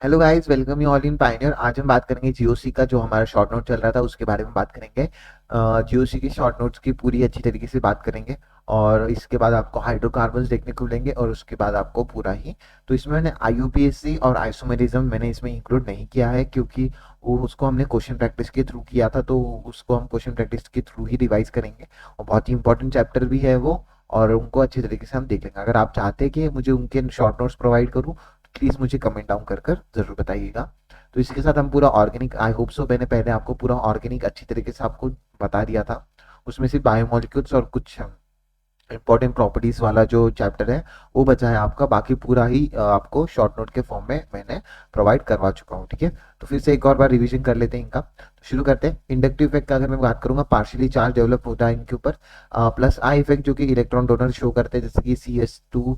Hello guys, welcome you all in Pioneer. आज हम बात करेंगे जीओसी का, जो हमारा शॉर्ट नोट चल रहा था उसके बारे में बात करेंगे। जीओसी की शॉर्ट नोट्स की पूरी अच्छी तरीके से बात करेंगे और इसके बाद आपको हाइड्रोकार्बन्स देखने को मिलेंगे और उसके बाद आपको पूरा ही। तो इसमें मैंने आईयूपीएसी और आइसोमेरिज्म मैंने इसमें इंक्लूड नहीं किया है, क्योंकि वो उसको हमने क्वेश्चन प्रैक्टिस के थ्रू किया था, तो उसको हम क्वेश्चन प्रैक्टिस के थ्रू ही रिवाइज करेंगे और बहुत ही इंपॉर्टेंट चैप्टर भी है वो, और उनको अच्छी तरीके से हम देख लेंगे। अगर आप चाहते हैं कि मुझे उनके शॉर्ट नोट्स प्रोवाइड करूँ, प्लीज़ मुझे कमेंट डाउन कर कर ज़रूर बताइएगा। तो इसके साथ हम पूरा ऑर्गेनिक, आई होप सो, मैंने पहले आपको पूरा ऑर्गेनिक अच्छी तरीके से आपको बता दिया था। उसमें से बायोमोलिक्यूल्स और कुछ इंपॉर्टेंट प्रॉपर्टीज वाला जो चैप्टर है वो बचा है आपका। बाकी पूरा ही आपको शॉर्ट नोट के फॉर्म में मैंने प्रोवाइड करवा चुका हूँ। ठीक है, तो फिर से एक और बार रिवीजन कर लेते हैं इनका। तो शुरू करते हैं। इंडक्टिव इफेक्ट का अगर मैं बात करूंगा, पार्शियली चार्ज डेवलप होता है इनके ऊपर। प्लस आई इफेक्ट जो कि इलेक्ट्रॉन डोनर शो करते हैं, जैसे कि CH2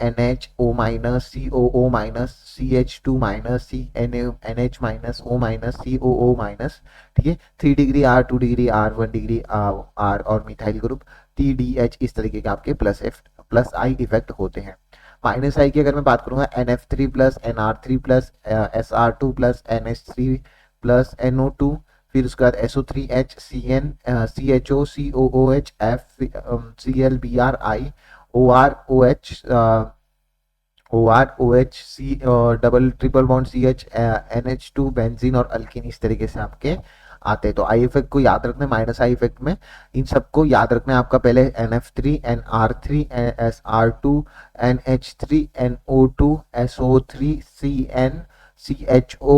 NHO minus, COO minus, CH2 minus, NH minus, O minus, COO minus. ठीक है, 3 degree R, 2 degree R, 1 degree R और मिथाइल ग्रुप TDH, इस तरीके के आपके प्लस आई इफेक्ट होते हैं। माइनस आई की अगर मैं बात करूंगा, NF3 plus, NR3 plus, SR2 plus, NH3 plus, NO2, फिर उसके बाद SO3H, CN, CHO, COOH, FCl, BRI, OR, OH, C double triple bond CH, NH2, benzene और अल्किन, इस तरीके से आपके आते हैं। तो आई इफेक्ट को याद रखना है। माइनस आई इफेक्ट में इन सबको याद रखना है आपका। पहले NF3, NR3, SR2, NH3, NO2, SO3, CN, CHO,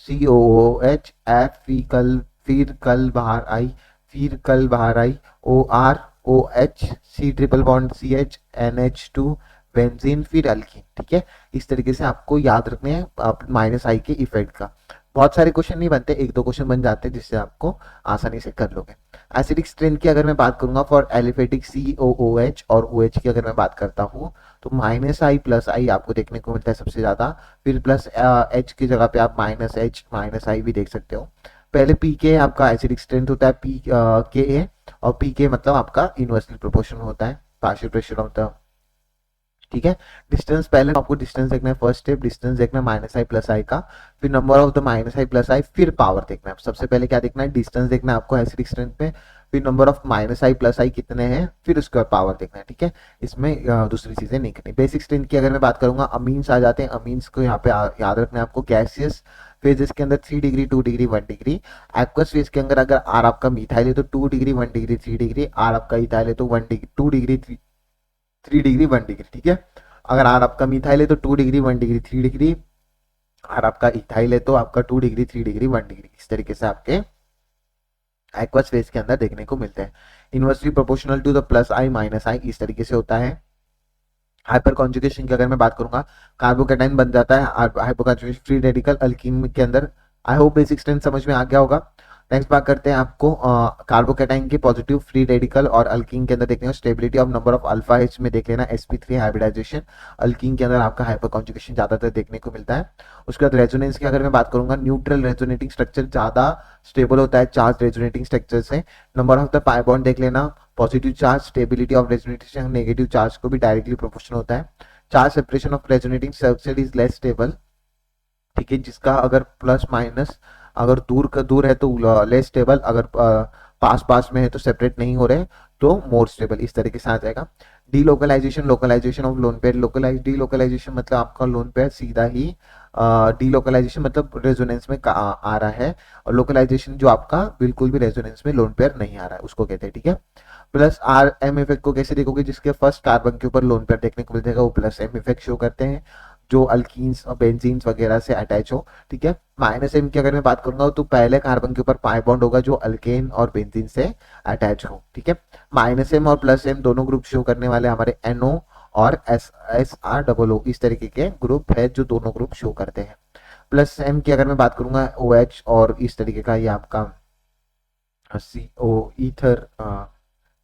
COOH, फिर कल बाहर आई, OR, OH, C triple bond CH, NH2, benzene, फिर अल्कीन। ठीक है, इस तरीके से आपको याद रखने हैं आप माइनस आई के इफेक्ट का। बहुत सारे क्वेश्चन नहीं बनते, एक दो क्वेश्चन बन जाते हैं जिससे आपको आसानी से कर लोगे। एसिडिक स्ट्रेंथ की अगर मैं बात करूंगा, फॉर एलिफेटिक COOH और OH की अगर मैं बात करता हूँ, तो माइनस आई प्लस आई आपको देखने को मिलता है सबसे ज्यादा। फिर प्लस H की जगह पे आप -H माइनस आई भी देख सकते हो। पहले पीके आपका एसिडिक स्ट्रेंथ होता है, PKA, और पीके मतलब आपका इनवर्सली प्रोपोर्शन होता है, पार्शियल प्रेशर ऑफ द। ठीक है, डिस्टेंस, पहले आपको डिस्टेंस देखना है। फर्स्ट स्टेप डिस्टेंस देखना है माइनस आई प्लस आई का, फिर number of the minus I plus I, फिर पावर देखना है। सबसे पहले क्या देखना है, डिस्टेंस देखना है आपको एसिडिक स्ट्रेंथ में, फिर number of minus I plus I कितने हैं, फिर उसके बाद पावर देखना है। ठीक है, इसमें दूसरी चीजें नहीं करनी। बेसिक स्ट्रेंथ की अगर मैं बात करूंगा, अमीन्स आ जाते हैं। अमीन्स को यहाँ पे याद रखना है आपको। गैसियस फेजेस के अंदर 3 degree, 2 degree, 1 degree. Aqueous phase के अंदर अगर आर आपका मिथाइल है तो 2 डिग्री, 1 डिग्री, 3 डिग्री। आर आपका इथाइल है तो 1 डिग्री, 2 डिग्री, 3 डिग्री, 1 डिग्री। ठीक है, अगर आर आपका मिथाइल है तो 2 डिग्री, 1 डिग्री, 3 डिग्री। और आपका इथाइल है तो आपका 2 डिग्री, 3 डिग्री, 1 डिग्री। इस तरीके से आपके एक्वस फेज के अंदर देखने को मिलते हैं। Inversely proportional to the plus I minus I, इस तरीके से होता है। हाइपर कॉन्जुगेशन की अगर मैं बात करूंगा, कार्बोकेटाइन बन जाता है hyper conjugation free radical alkyne के अंदर। आई होप बेसिक स्ट्रेंथ समझ में आ गया होगा। नेक्स्ट बात करते हैं आपको कार्बोकेटाइन के पॉजिटिव फ्री रेडिकल और अल्कीन के अंदर देखने को stability of number of alpha H में देख लेना। sp3 हाइब्रिडाइजेशन, अल्कीन के अंदर आपका हाइपर कॉन्जुगेशन ज्यादातर देखने को मिलता है। उसके बाद रेजोनेंस की अगर मैं बात करूंगा, न्यूट्रल रेजोनेटिंग स्ट्रक्चर ज्यादा स्टेबल होता है चार्ज रेजोनेटिंग स्ट्रक्चर से। Number of the pi bond देख लेना। Positive charge stability of resonating negative charge को भी डायरेक्टली प्रोपोर्शनल होता है। Charge separation of resonating structure is less stable. ठीक है, जिसका अगर प्लस माइनस अगर दूर का दूर है तो लेस स्टेबल, अगर पास पास में है तो सेपरेट नहीं हो रहे तो मोर स्टेबल, इस तरीके से आ जाएगा। Delocalization, localization of lone pair. Delocalization मतलब आपका लोन पेयर सीधा ही डीलोकलाइजेशन मतलब रेजोनेंस में आ रहा है, और लोकलाइजेशन जो आपका बिल्कुल भी रेजोनेंस में लोन पेयर नहीं आ रहा है उसको कहते हैं। ठीक है, प्लस आर एम इफेक्ट को कैसे देखोगे, जिसके फर्स्ट कार्बन के ऊपर लोन पेयर देखने को मिल जाएगा, वो प्लस एम इफेक्ट शो करते हैं, जो अल्कीन्स और बेंजीन्स वगैरह से अटैच हो। ठीक है, माइनस एम की अगर मैं बात करूंगा तो पहले कार्बन के ऊपर पाई बॉन्ड होगा जो अल्केन और बेंजीन से अटैच हो। ठीक है, माइनस एम और प्लस एम दोनों ग्रुप शो करने वाले हमारे NO और SR, इस तरीके के ग्रुप है जो दोनों ग्रुप शो करते हैं। प्लस एम की अगर मैं बात करूंगा, OH और इस तरीके का ये आपका CO ईथर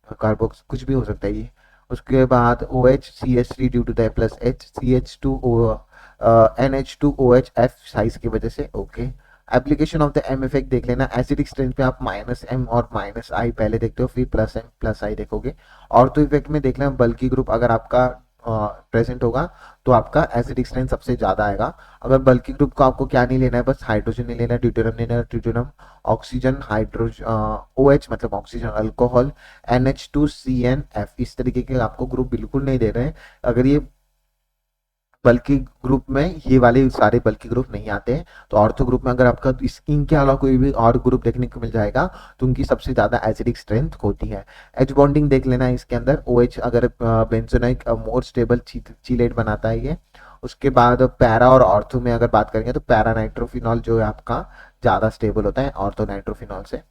कार्बोक्स कुछ भी हो सकता है ये। उसके बाद OH CH3 due to the plus H, CH2O, NH2OH F size की वजह से। Okay, application of the M effect देख लेना। एसिडिक स्ट्रेंथ पे आप माइनस एम और माइनस आई पहले देखते हो, फिर प्लस एम प्लस आई देखोगे। ऑर्थो इफेक्ट में देख लेना, बल्कि ग्रुप अगर आपका प्रेजेंट होगा तो आपका एसिडिक स्ट्रेंथ सबसे ज्यादा आएगा। अगर बल्कि ग्रुप को आपको क्या नहीं लेना है, बस हाइड्रोजन नहीं लेना है, ड्यूटेरियम नहीं लेना है, ड्यूटेरियम, ऑक्सीजन, हाइड्रोजन, OH मतलब ऑक्सीजन, अल्कोहल, NH2CnF, इस तरीके के आपको ग्रुप बिल्कुल नहीं दे रहे हैं। अगर ये बल्कि ग्रुप में ये वाले सारे बल्कि ग्रुप नहीं आते हैं, तो ऑर्थो ग्रुप में अगर आपका स्किन के अलावा कोई भी और ग्रुप देखने को मिल जाएगा तो उनकी सबसे ज्यादा एसिडिक स्ट्रेंथ होती है। एच बॉन्डिंग देख लेना है इसके अंदर, OH अगर बेंजोनाइक मोर स्टेबल चीलेट बनाता है ये। उसके बाद पैरा और ऑर्थो में अगर बात करेंगे तो पैरा नाइट्रोफिनॉल जो है आपका ज्यादा स्टेबल होता है ऑर्थो नाइट्रोफिनॉल से।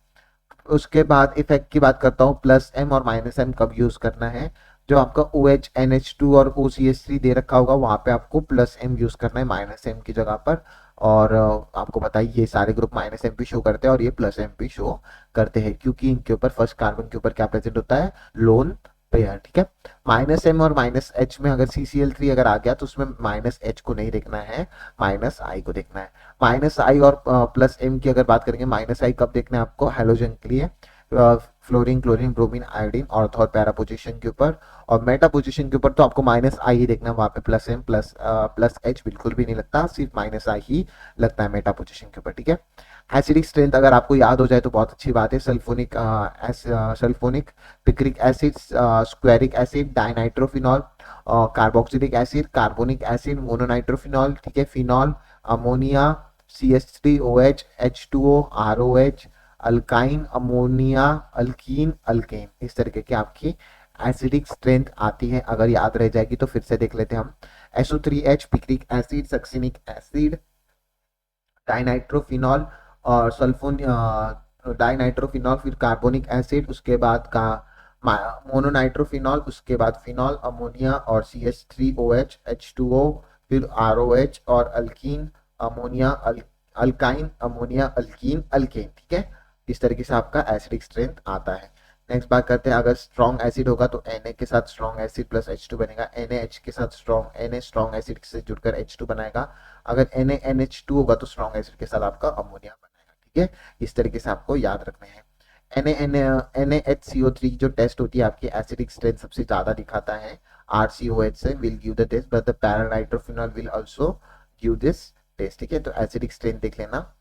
उसके बाद इफेक्ट की बात करता हूँ, +M और -M कब यूज करना है। जो आपका OH, NH2 और OCH3 दे रखा होगा वहां पे आपको +M यूज करना है -M की जगह पर। और आपको बताइए ये सारे ग्रुप -M भी शो करते हैं और ये +M भी शो करते हैं, क्योंकि इनके ऊपर फर्स्ट कार्बन के ऊपर क्या प्रेजेंट होता है, लोन पेयर। ठीक है, -M और -H में अगर CCl3 अगर आ गया तो उसमें -H को नहीं देखना है, -I को देखना है। -I और +M की अगर बात करेंगे, -I कब देखना है आपको, हेलोजन के लिए, fluorine, chlorine, bromine, iodine, ortho और पैरा पोजीशन के ऊपर। और मेटा पोजीशन के ऊपर तो आपको -I ही देखना है, वहां पे +M +H बिल्कुल भी नहीं लगता, सिर्फ -I ही लगता है मेटा पोजीशन के ऊपर। ठीक है, एसिडिक स्ट्रेंथ अगर आपको याद हो जाए तो बहुत अच्छी बात है। Sulphonic, picric acid, squaric acid, dinitrophenol, carboxylic acid, carbonic acid, mononitrophenol, ठीक है, phenol, ammonia, CH3OH, H2O, ROH, alkyne, ammonia, alkene, alkane, इस तरीके की आपकी एसिडिक स्ट्रेंथ आती है। अगर याद रह जाएगी तो फिर से देख लेते हैं हम। SO3H, picric acid, succinic acid, dinitrophenol और सल्फोन, डाइनाइट्रोफिनॉल, फिर कार्बोनिक एसिड, उसके बाद का मोनोनाइट्रोफिनॉल, उसके बाद फिनॉल, अमोनिया और CH3OH, H2O, फिर ROH और alkyne, ammonia, alkyne, ammonia, alkene, alkane. ठीक है, इस तरीके से आपका एसिडिक स्ट्रेंथ आता है। नेक्स्ट बात करते हैं, अगर स्ट्रॉन्ग एसिड होगा तो Na के साथ स्ट्रॉन्ग एसिड प्लस H2 बनेगा, NaH के साथ Na स्ट्रॉन्ग एसिड से जुड़कर H2 बनाएगा। अगर NaNH2 होगा तो स्ट्रॉन्ग एसिड के साथ आपका अमोनिया बनेगा। ठीक है, इस तरीके से आपको याद रखने हैं। NaHCO3 जो टेस्ट होती है आपकी एसिडिक स्ट्रेंथ सबसे ज्यादा दिखाता है RCOH से, will give the test, but the paranitrophenol will also give this test. ठीक है, तो एसिडिक स्ट्रेंथ देख लेना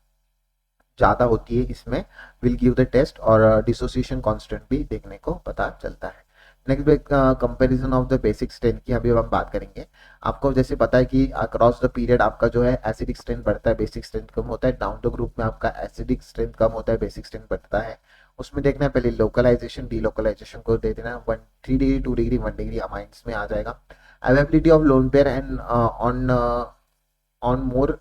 ज्यादा होती है इसमें, विल गिव द टेस्ट, और डिसोसिएशन कांस्टेंट भी देखने को पता चलता है। Next comparison of the basic strength की अभी हम बात करेंगे। आपको जैसे पता है कि अक्रॉस द पीरियड आपका जो है एसिडिक स्ट्रेंथ बढ़ता है, बेसिक स्ट्रेंथ कम होता है। डाउन द ग्रुप में आपका एसिडिक स्ट्रेंथ कम होता है, बेसिक स्ट्रेंथ बढ़ता है। उसमें देखना है पहले लोकलाइजेशन, डीलोकलाइजेशन को दे देना, 3 डिग्री 2 डिग्री 1 डिग्री अमाइंस में आ जाएगा। Availability of lone pair and on more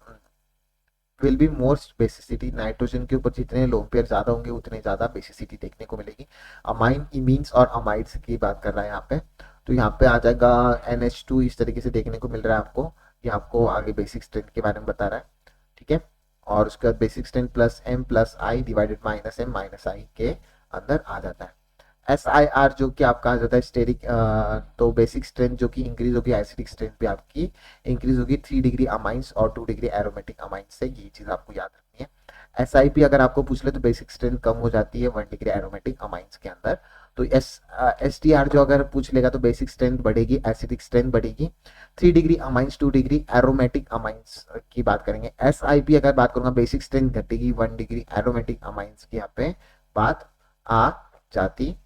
will be more basicity, nitrogen के ऊपर जितने लोन पेयर ज्यादा होंगे उतने ज्यादा बेसिसिटी देखने को मिलेगी। अमाइन, इमीन्स और अमाइड्स की बात कर रहा है यहाँ पे, तो यहाँ पे आ जाएगा NH2, इस तरीके से देखने को मिल रहा है आपको। ये आपको आगे बेसिक स्ट्रेंथ के बारे में बता रहा है। ठीक है, और उसके बाद basic strength +M+I divided -M-I के अंदर आ जाता है। SIR जो कि आपका आ जाता है स्टेरिक, तो बेसिक स्ट्रेंथ जो कि इंक्रीज होगी, एसिडिक स्ट्रेंथ भी आपकी इंक्रीज होगी 3 डिग्री अमाइंस और 2 डिग्री एरोमेटिक अमाइंस से, ये चीज आपको याद रखनी है। SIP अगर आपको पूछ ले तो बेसिक स्ट्रेंथ कम हो जाती है 1 डिग्री एरोमेटिक अमाइंस के अंदर। तो STR जो अगर पूछ लेगा तो बेसिक स्ट्रेंथ बढ़ेगी, एसिडिक स्ट्रेंथ बढ़ेगी, 3 degree amines 2 degree aromatic amines की बात करेंगे। SIP अगर बात करूंगा बेसिक स्ट्रेंथ घटेगी, 1 डिग्री एरोमेटिक अमाइंस की यहाँ पे बात आ जाती है।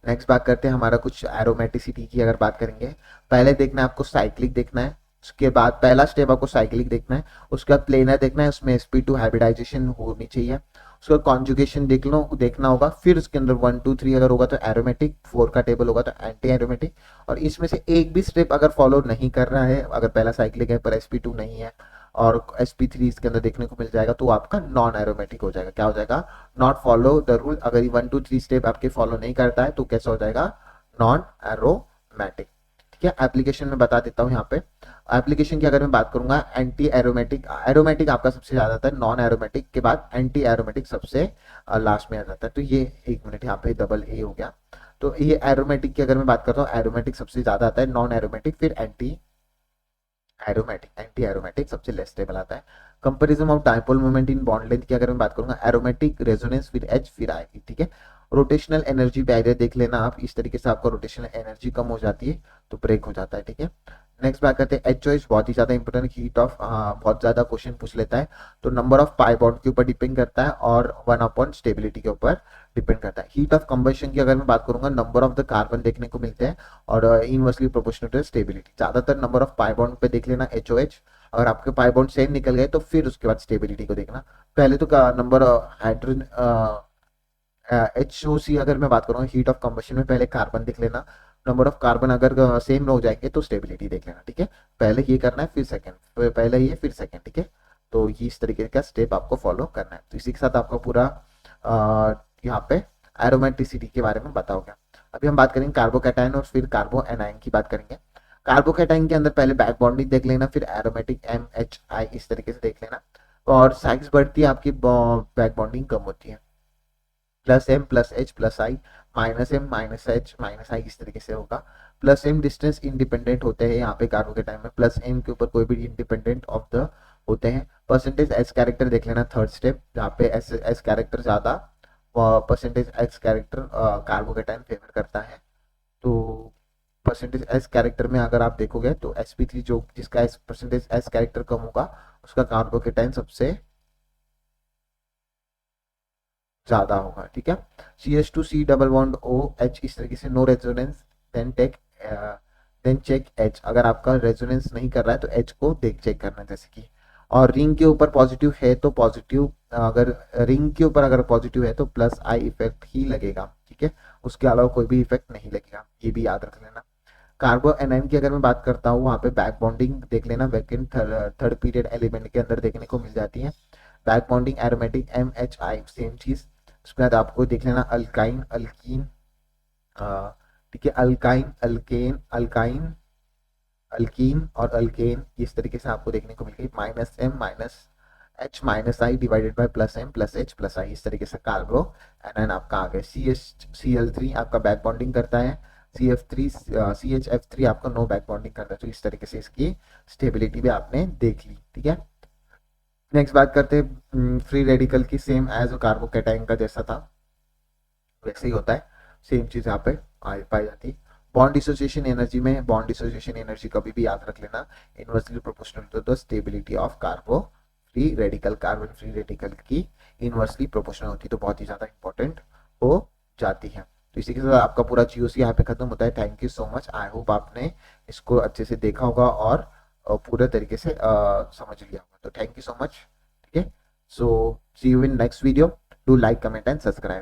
नेक्स्ट बात करते हैं हमारा कुछ एरोमेटिसिटी की अगर बात करेंगे। पहले देखना है आपको साइक्लिक देखना है, उसके बाद पहला स्टेप आपको साइक्लिक देखना है, उसके बाद प्लेनर देखना है, उसमें sp2 हाइब्रिडाइजेशन होनी चाहिए, उसके बाद कॉन्जुगेशन देखना होगा, फिर उसके अंदर 1 2 3 अगर होगा तो एरोमेटिक, 4 का टेबल होगा तो एंटी एरोमेटिक। और इसमें से एक भी स्टेप अगर फॉलो नहीं कर रहा है, अगर पहला साइक्लिक है पर sp2 नहीं है और sp3 इसके अंदर देखने को मिल जाएगा तो आपका नॉन एरोमेटिक हो जाएगा। क्या हो जाएगा, नॉट फॉलो द रूल। अगर 1 2 3 स्टेप आपके फॉलो नहीं करता है तो कैसा हो जाएगा, नॉन एरोमेटिक। ठीक है, एप्लीकेशन में बता देता हूँ यहाँ पे। एप्लीकेशन की अगर मैं बात करूंगा, एंटी एरोमेटिक, एरोमेटिक आपका सबसे ज्यादा आता है, नॉन एरोमेटिक के बाद एंटी एरोमेटिक सबसे लास्ट में आ जाता है। तो ये 1 मिनट यहाँ पे डबल ए हो गया। तो ये एरोमेटिक की अगर मैं बात करता हूँ, एरोमेटिक सबसे ज्यादा आता है, नॉन एरोमेटिक, फिर एंटी एरोमेटिक, एंटी एरोमेटिक सबसे लेस स्टेबल आता है। Comparison of dipole moment in bond length की अगर मैं बात करूंगा, एरोमेटिक रेजोनेंस फिर H फिर आएगी। ठीक है, रोटेशनल एनर्जी बैरियर देख लेना आप, इस तरीके से आपका रोटेशनल एनर्जी कम हो जाती है तो ब्रेक हो जाता है, ठीक है। नेक्स्ट बात करते हैं एचओएच, बहुत ही ज्यादा इंपॉर्टेंट, हीट ऑफ बहुत ज्यादा क्वेश्चन पूछ लेता है। तो नंबर ऑफ पाई बॉन्ड के ऊपर डिपेंड करता है और वन अपॉन स्टेबिलिटी के ऊपर डिपेंड करता है। हीट ऑफ कंबशन की अगर मैं बात करूंगा, नंबर ऑफ द कार्बन देखने को मिलते हैं और इनवर्सली प्रोपोर्शनल टू स्टेबिलिटी। ज्यादातर नंबर ऑफ पाई बॉन्ड पे देख लेना एचओएच, अगर आपके पाई बॉन्ड सेम निकल गए तो फिर उसके बाद स्टेबिलिटी को देखना। पहले तो नंबर हाइड्रोजन HOC अगर मैं बात करूँ हीट ऑफ कंबशन में, पहले कार्बन देख लेना, नंबर ऑफ कार्बन अगर सेम हो जाएंगे तो स्टेबिलिटी देख लेना, ठीक है। पहले ये करना है फिर सेकंड, पहले ये फिर सेकंड, ठीक है। तो ये इस तरीके का स्टेप आपको फॉलो करना है। तो इसी के साथ आपका पूरा यहाँ पे एरोमेटिसिटी के बारे में बताओ गया। अभी हम बात करेंगे कार्बोकैटायन और फिर कार्बो एनायन की बात करेंगे। कार्बोकैटायन के अंदर पहले बैक बॉन्डिंग देख लेना, फिर एरोमेटिक MHI इस तरीके से देख लेना, और साइज बढ़ती है आपकी, बैक बॉन्डिंग कम होती है। Plus M plus H plus I, minus M minus H minus I, इस तरीके से होगा। प्लस एम डिस्टेंस इंडिपेंडेंट होते हैं यहाँ पे कार्बोकैटायन में, प्लस एम के ऊपर कोई भी इंडिपेंडेंट ऑफ द होते हैं। परसेंटेज एस कैरेक्टर देख लेना थर्ड स्टेप, जहाँ पे एस कैरेक्टर ज्यादा, percentage x character carbocation favour करता है। तो परसेंटेज एस कैरेक्टर में अगर आप देखोगे तो sp3 जो जिसका परसेंटेज एस कैरेक्टर कम होगा उसका कार्बोकैटायन सबसे ज्यादा होगा, ठीक है। CH2C डबल बॉन्ड OH इस तरीके से, no resonance, then take then check H, अगर आपका रेजोनेंस नहीं कर रहा है तो H को देख चेक करना, जैसे कि। और रिंग के ऊपर पॉजिटिव है तो पॉजिटिव, अगर रिंग के ऊपर अगर पॉजिटिव है तो प्लस आई इफेक्ट ही लगेगा, ठीक है, उसके अलावा कोई भी इफेक्ट नहीं लगेगा, ये भी याद रख लेना। कार्बो एनायन की अगर मैं बात करता हूँ, वहाँ पे बैक बॉन्डिंग देख लेना, वैकेंट थर्ड पीरियड एलिमेंट के अंदर देखने को मिल जाती है। Back bonding aromatic MHI same चीज। उसके बाद आपको देख लेना अल्काइन अल्कीन, ठीक है, अल्काइन अल्केन अल्काइन अल्कीन और अल्केन, इस तरीके से आपको देखने को मिल गई। Minus M minus H minus I divided by plus M plus H plus I, इस तरीके से कार्बो एनायन आपका आ गया। CH Cl3 आपका बैक बॉन्डिंग करता है, CHF3 आपका नो बैक बॉन्डिंग करता है। तो इस तरीके से इसकी स्टेबिलिटी भी आपने देख ली, ठीक है। नेक्स्ट बात करते हैं फ्री रेडिकल की, सेम एज कार्बोकैटायन का जैसा था वैसे ही होता है, सेम चीज यहाँ पे पाई जाती है। बॉन्ड डिसोसिएशन एनर्जी में, बॉन्ड डिसोसिएशन एनर्जी कभी भी याद रख लेना, inversely proportional to the stability of carbo free radical, carbon free radical की इनवर्सली प्रोपोर्शनल होती है, तो बहुत ही ज्यादा इंपॉर्टेंट हो जाती है। तो इसी के साथ आपका पूरा GOC यहाँ पे खत्म होता है। Thank you so much, I hope आपने इसको अच्छे से देखा होगा और पूरे तरीके से समझ लिया होगा। तो थैंक यू सो मच, ठीक है। So see you in next video, do like comment and subscribe.